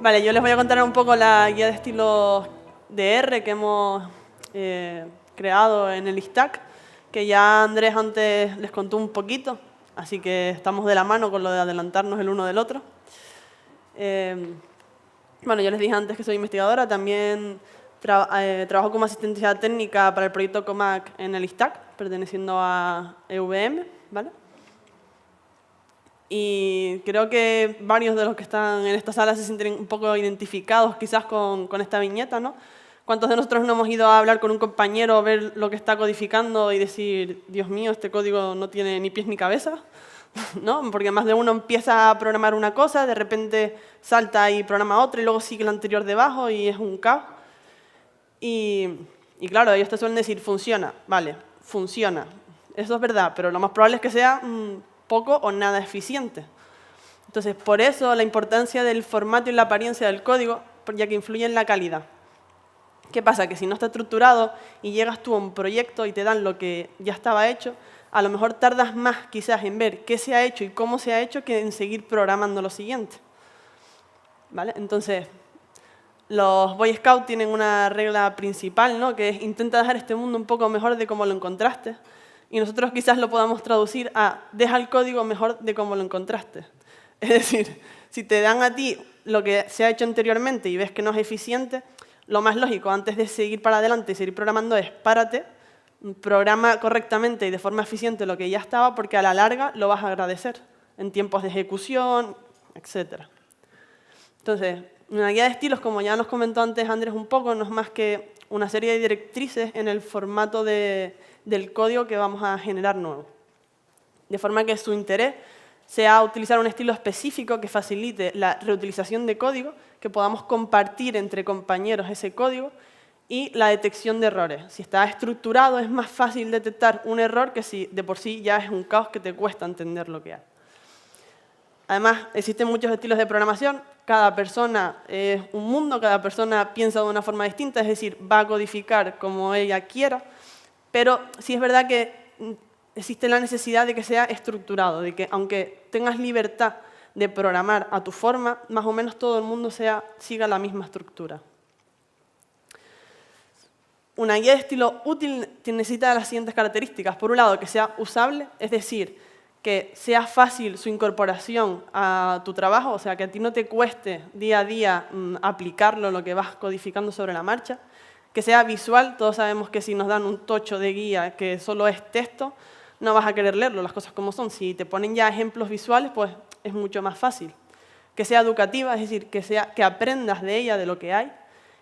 Vale, yo les voy a contar un poco la guía de estilos de R que hemos creado en el ISTAC, que ya Andrés antes les contó un poquito, así que estamos de la mano con lo de adelantarnos el uno del otro. Bueno, yo les dije antes que soy investigadora, también trabajo como asistencia técnica para el proyecto COMAC en el ISTAC, perteneciendo a EVM, ¿vale? Y creo que varios de los que están en esta sala se sienten un poco identificados quizás con esta viñeta, ¿no? ¿Cuántos de nosotros no hemos ido a hablar con un compañero, ver lo que está codificando y decir, Dios mío, este código no tiene ni pies ni cabeza? ¿No? Porque más de uno empieza a programar una cosa, de repente salta y programa otra y luego sigue la anterior debajo y es un caos. Y claro, ellos te suelen decir, funciona, vale, funciona. Eso es verdad, pero lo más probable es que sea poco o nada eficiente. Entonces, por eso la importancia del formato y la apariencia del código, ya que influye en la calidad. ¿Qué pasa? Que si no está estructurado y llegas tú a un proyecto y te dan lo que ya estaba hecho, a lo mejor tardas más quizás en ver qué se ha hecho y cómo se ha hecho que en seguir programando lo siguiente. ¿Vale? Entonces, los Boy Scouts tienen una regla principal, ¿no? Que es intenta dejar este mundo un poco mejor de cómo lo encontraste. Y nosotros quizás lo podamos traducir a deja el código mejor de cómo lo encontraste. Es decir, si te dan a ti lo que se ha hecho anteriormente y ves que no es eficiente, lo más lógico antes de seguir para adelante y seguir programando es párate, programa correctamente y de forma eficiente lo que ya estaba, porque a la larga lo vas a agradecer en tiempos de ejecución, etc. Entonces, una guía de estilos, como ya nos comentó antes Andrés un poco, no es más que una serie de directrices en el formato del código que vamos a generar nuevo. De forma que su interés sea utilizar un estilo específico que facilite la reutilización de código, que podamos compartir entre compañeros ese código, y la detección de errores. Si está estructurado, es más fácil detectar un error que si de por sí ya es un caos que te cuesta entender lo que hay. Además, existen muchos estilos de programación. Cada persona es un mundo, cada persona piensa de una forma distinta, es decir, va a codificar como ella quiera, pero sí es verdad que existe la necesidad de que sea estructurado, de que aunque tengas libertad de programar a tu forma, más o menos todo el mundo siga la misma estructura. Una guía de estilo útil necesita las siguientes características. Por un lado, que sea usable, es decir, que sea fácil su incorporación a tu trabajo, o sea, que a ti no te cueste día a día aplicarlo, lo que vas codificando sobre la marcha. Que sea visual, todos sabemos que si nos dan un tocho de guía que solo es texto, no vas a querer leerlo, las cosas como son. Si te ponen ya ejemplos visuales, pues es mucho más fácil. Que sea educativa, es decir, que aprendas de ella, de lo que hay,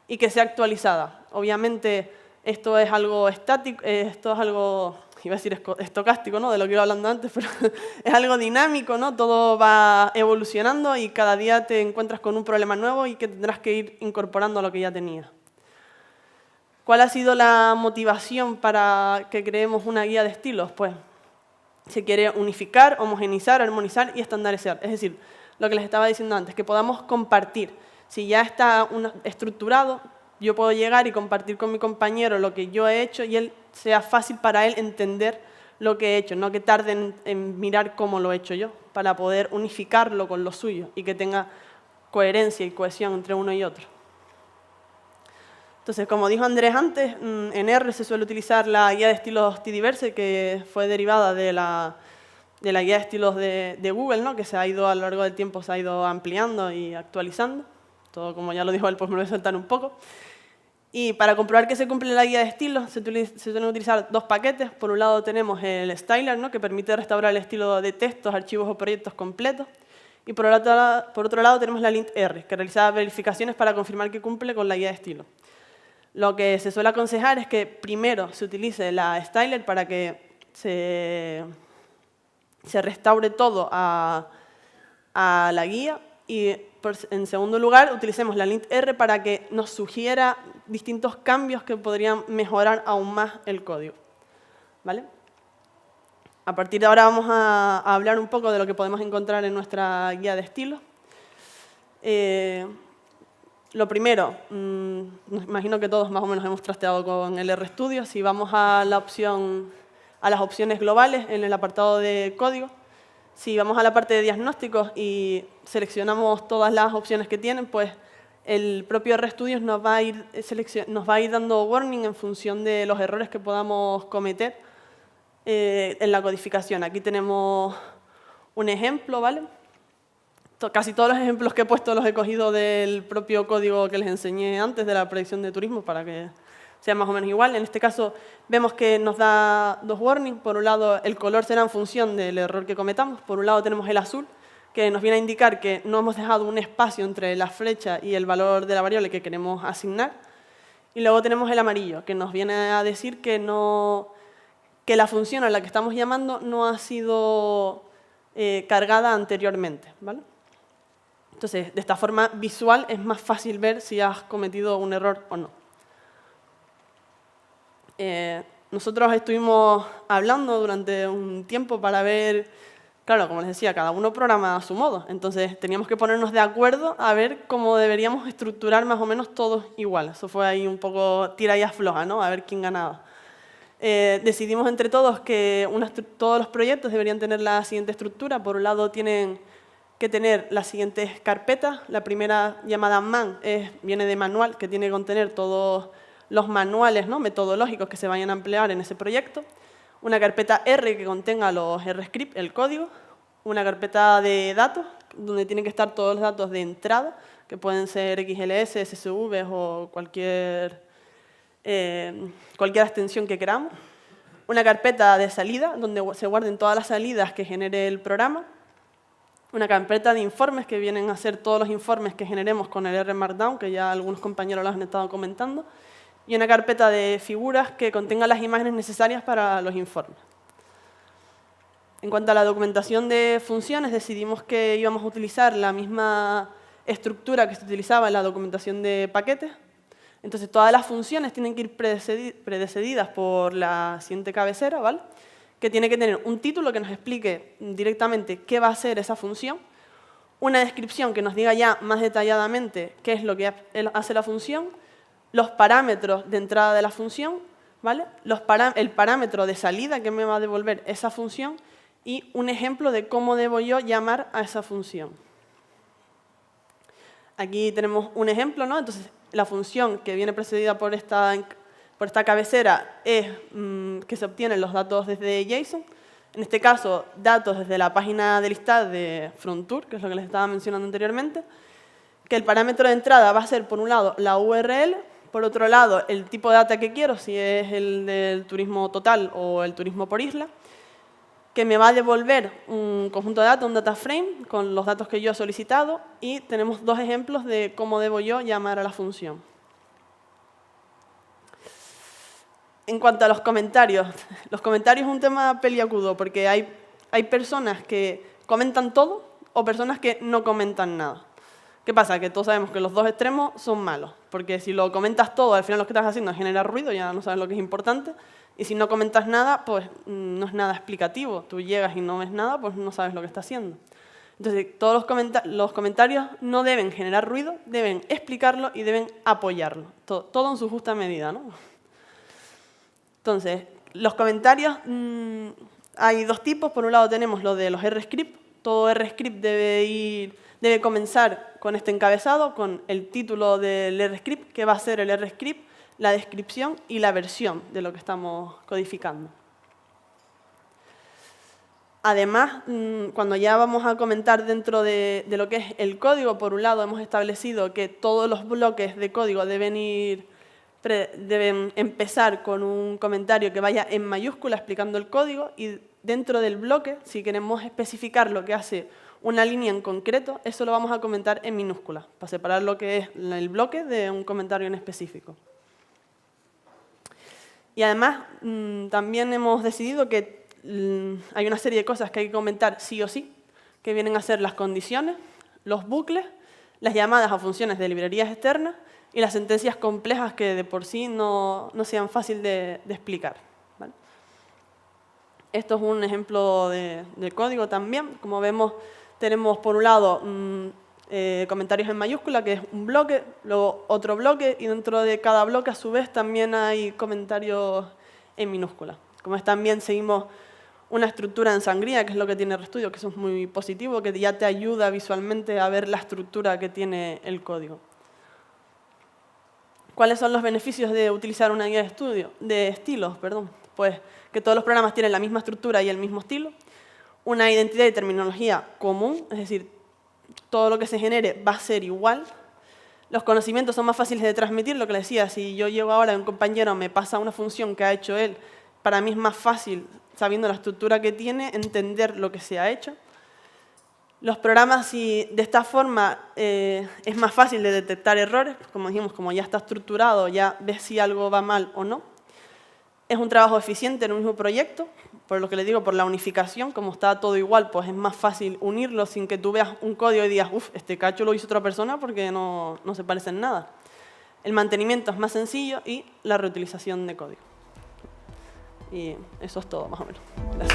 y que sea actualizada. Obviamente, esto es algo estático, esto es algo, iba a decir estocástico, ¿no? De lo que iba hablando antes, pero es algo dinámico, ¿no? Todo va evolucionando y cada día te encuentras con un problema nuevo y que tendrás que ir incorporando a lo que ya tenías. ¿Cuál ha sido la motivación para que creemos una guía de estilos? Pues se quiere unificar, homogeneizar, armonizar y estandarizar. Es decir, lo que les estaba diciendo antes, que podamos compartir. Si ya está estructurado, yo puedo llegar y compartir con mi compañero lo que yo he hecho y sea fácil para él entender lo que he hecho, no que tarden en mirar cómo lo he hecho yo, para poder unificarlo con lo suyo y que tenga coherencia y cohesión entre uno y otro. Entonces, como dijo Andrés antes, en R se suele utilizar la guía de estilos Tdiverse, que fue derivada de la guía de estilos de Google, ¿no? Que a lo largo del tiempo se ha ido ampliando y actualizando. Todo, como ya lo dijo él, pues me lo voy a saltar un poco. Y para comprobar que se cumple la guía de estilos, se suelen utilizar dos paquetes. Por un lado tenemos el styler, ¿no? Que permite restaurar el estilo de textos, archivos o proyectos completos. Y por otro lado tenemos la lint-R, que realiza verificaciones para confirmar que cumple con la guía de estilo. Lo que se suele aconsejar es que primero se utilice la styler para que se restaure todo a la guía y en segundo lugar utilicemos la lint-R para que nos sugiera distintos cambios que podrían mejorar aún más el código. ¿Vale? A partir de ahora vamos a hablar un poco de lo que podemos encontrar en nuestra guía de estilos. Lo primero, imagino que todos más o menos hemos trasteado con el RStudio. Si vamos a las opciones globales en el apartado de código, si vamos a la parte de diagnósticos y seleccionamos todas las opciones que tienen, pues el propio RStudio nos va a ir dando warning en función de los errores que podamos cometer en la codificación. Aquí tenemos un ejemplo, ¿vale? Casi todos los ejemplos que he puesto los he cogido del propio código que les enseñé antes de la predicción de turismo para que sea más o menos igual. En este caso vemos que nos da dos warnings. Por un lado, el color será en función del error que cometamos. Por un lado tenemos el azul, que nos viene a indicar que no hemos dejado un espacio entre la flecha y el valor de la variable que queremos asignar. Y luego tenemos el amarillo, que nos viene a decir que la función a la que estamos llamando no ha sido cargada anteriormente, ¿vale? Entonces, de esta forma visual es más fácil ver si has cometido un error o no. Nosotros estuvimos hablando durante un tiempo para ver, claro, como les decía, cada uno programa a su modo. Entonces, teníamos que ponernos de acuerdo a ver cómo deberíamos estructurar más o menos todos igual. Eso fue ahí un poco tira y afloja, ¿no? A ver quién ganaba. Decidimos entre todos que todos los proyectos deberían tener la siguiente estructura. Por un lado, tienen que tener las siguientes carpetas. La primera, llamada man, viene de manual, que tiene que contener todos los manuales, ¿no?, metodológicos que se vayan a emplear en ese proyecto. Una carpeta R que contenga los RScript, el código. Una carpeta de datos, donde tienen que estar todos los datos de entrada, que pueden ser XLS, SSV o cualquier extensión que queramos. Una carpeta de salida, donde se guarden todas las salidas que genere el programa. Una carpeta de informes, que vienen a ser todos los informes que generemos con el R Markdown, que ya algunos compañeros los han estado comentando. Y una carpeta de figuras que contenga las imágenes necesarias para los informes. En cuanto a la documentación de funciones, decidimos que íbamos a utilizar la misma estructura que se utilizaba en la documentación de paquetes. Entonces, todas las funciones tienen que ir precedidas por la siguiente cabecera, ¿vale?, que tiene que tener un título que nos explique directamente qué va a ser esa función, una descripción que nos diga ya más detalladamente qué es lo que hace la función, los parámetros de entrada de la función, ¿vale?, el parámetro de salida que me va a devolver esa función y un ejemplo de cómo debo yo llamar a esa función. Aquí tenemos un ejemplo, ¿no? Entonces, la función que viene precedida por esta cabecera es que se obtienen los datos desde JSON. En este caso, datos desde la página de listado de Frontour, que es lo que les estaba mencionando anteriormente, que el parámetro de entrada va a ser, por un lado, la URL, por otro lado, el tipo de data que quiero, si es el del turismo total o el turismo por isla, que me va a devolver un conjunto de datos, un data frame, con los datos que yo he solicitado, y tenemos dos ejemplos de cómo debo yo llamar a la función. En cuanto a los comentarios es un tema peliagudo porque hay personas que comentan todo o personas que no comentan nada. ¿Qué pasa? Que todos sabemos que los dos extremos son malos, porque si lo comentas todo, al final lo que estás haciendo es generar ruido, ya no sabes lo que es importante, y si no comentas nada, pues no es nada explicativo. Tú llegas y no ves nada, pues no sabes lo que estás haciendo. Entonces, todos los comentarios no deben generar ruido, deben explicarlo y deben apoyarlo. Todo en su justa medida, ¿no? Entonces, los comentarios, hay dos tipos. Por un lado tenemos lo de los RScript. Todo RScript debe comenzar con este encabezado, con el título del RScript, que va a ser el RScript, la descripción y la versión de lo que estamos codificando. Además, cuando ya vamos a comentar dentro de lo que es el código, por un lado hemos establecido que todos los bloques de código deben empezar con un comentario que vaya en mayúscula explicando el código, y dentro del bloque, si queremos especificar lo que hace una línea en concreto, eso lo vamos a comentar en minúsculas, para separar lo que es el bloque de un comentario en específico. Y además, también hemos decidido que hay una serie de cosas que hay que comentar sí o sí, que vienen a ser las condiciones, los bucles, las llamadas a funciones de librerías externas y las sentencias complejas que de por sí no sean fáciles de explicar, ¿vale? Esto es un ejemplo de código también. Como vemos, tenemos por un lado comentarios en mayúscula, que es un bloque, luego otro bloque, y dentro de cada bloque a su vez también hay comentarios en minúscula. Como ves, también seguimos una estructura en sangría, que es lo que tiene RStudio, que eso es muy positivo, que ya te ayuda visualmente a ver la estructura que tiene el código. ¿Cuáles son los beneficios de utilizar una guía de estilos? Pues que todos los programas tienen la misma estructura y el mismo estilo, una identidad y terminología común, es decir, todo lo que se genere va a ser igual. Los conocimientos son más fáciles de transmitir, lo que le decía, si yo llego ahora y un compañero me pasa una función que ha hecho él, para mí es más fácil, sabiendo la estructura que tiene, entender lo que se ha hecho. Los programas, si de esta forma es más fácil de detectar errores, como dijimos, como ya está estructurado, ya ves si algo va mal o no. Es un trabajo eficiente en un mismo proyecto, por lo que le digo, por la unificación, como está todo igual, pues es más fácil unirlo sin que tú veas un código y digas, uff, este cacho lo hizo otra persona porque no se parece en nada. El mantenimiento es más sencillo y la reutilización de código. Y eso es todo, más o menos. Gracias.